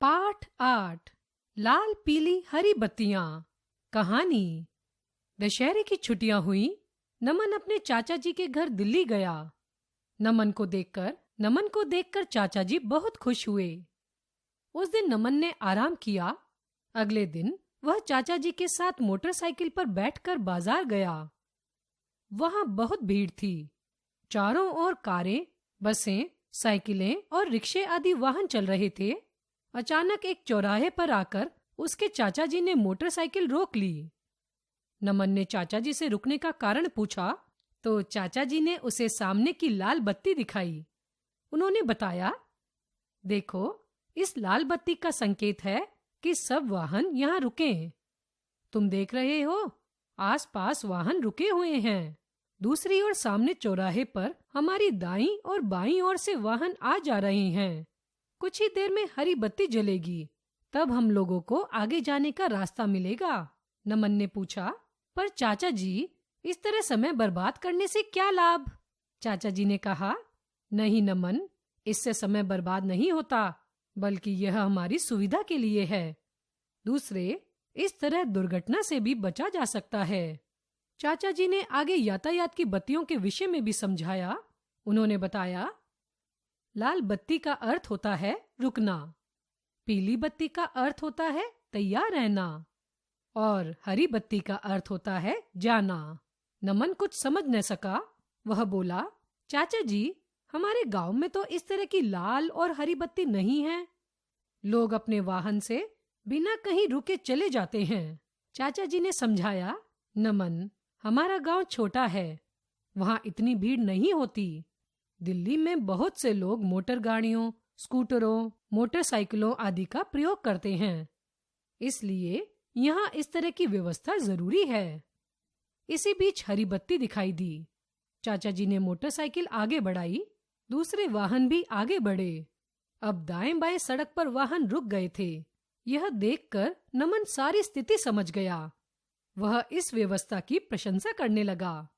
पाठ 8 लाल पीली हरी बत्तियां। कहानी। दशहरे की छुट्टियां हुई। नमन अपने चाचा जी के घर दिल्ली गया। नमन को देखकर चाचा जी बहुत खुश हुए। उस दिन नमन ने आराम किया। अगले दिन वह चाचा जी के साथ मोटरसाइकिल पर बैठकर बाजार गया। वहां बहुत भीड़ थी। चारों ओर कारें, बसें, साइकिलें और रिक्शे आदि वाहन चल रहे थे। अचानक एक चौराहे पर आकर उसके चाचा जी ने मोटरसाइकिल रोक ली। नमन ने चाचा जी से रुकने का कारण पूछा तो चाचा जी ने उसे सामने की लाल बत्ती दिखाई। उन्होंने बताया, देखो, इस लाल बत्ती का संकेत है कि सब वाहन यहाँ रुकें। तुम देख रहे हो, आसपास वाहन रुके हुए हैं। दूसरी ओर सामने चौराहे पर हमारी दाईं और बाईं ओर से वाहन आ जा रहे हैं। कुछ ही देर में हरी बत्ती जलेगी, तब हम लोगों को आगे जाने का रास्ता मिलेगा। नमन ने पूछा, पर चाचा जी, इस तरह समय बर्बाद करने से क्या लाभ? चाचा जी ने कहा, नहीं नमन, इससे समय बर्बाद नहीं होता, बल्कि यह हमारी सुविधा के लिए है। दूसरे, इस तरह दुर्घटना से भी बचा जा सकता है। चाचा जी ने आगे यातायात की बत्तियों के विषय में भी समझाया। उन्होंने बताया, लाल बत्ती का अर्थ होता है रुकना, पीली बत्ती का अर्थ होता है तैयार रहना और हरी बत्ती का अर्थ होता है जाना। नमन कुछ समझ न सका। वह बोला, चाचा जी, हमारे गांव में तो इस तरह की लाल और हरी बत्ती नहीं है। लोग अपने वाहन से बिना कहीं रुके चले जाते हैं। चाचा जी ने समझाया, नमन, हमारा गांव छोटा है, वहां इतनी भीड़ नहीं होती। दिल्ली में बहुत से लोग मोटर गाड़ियों, स्कूटरों, मोटरसाइकिलों आदि का प्रयोग करते हैं, इसलिए यहाँ इस तरह की व्यवस्था जरूरी है। इसी बीच हरी बत्ती दिखाई दी। चाचा जी ने मोटरसाइकिल आगे बढ़ाई। दूसरे वाहन भी आगे बढ़े। अब दाएं बाएं सड़क पर वाहन रुक गए थे। यह देखकर नमन सारी स्थिति समझ गया। वह इस व्यवस्था की प्रशंसा करने लगा।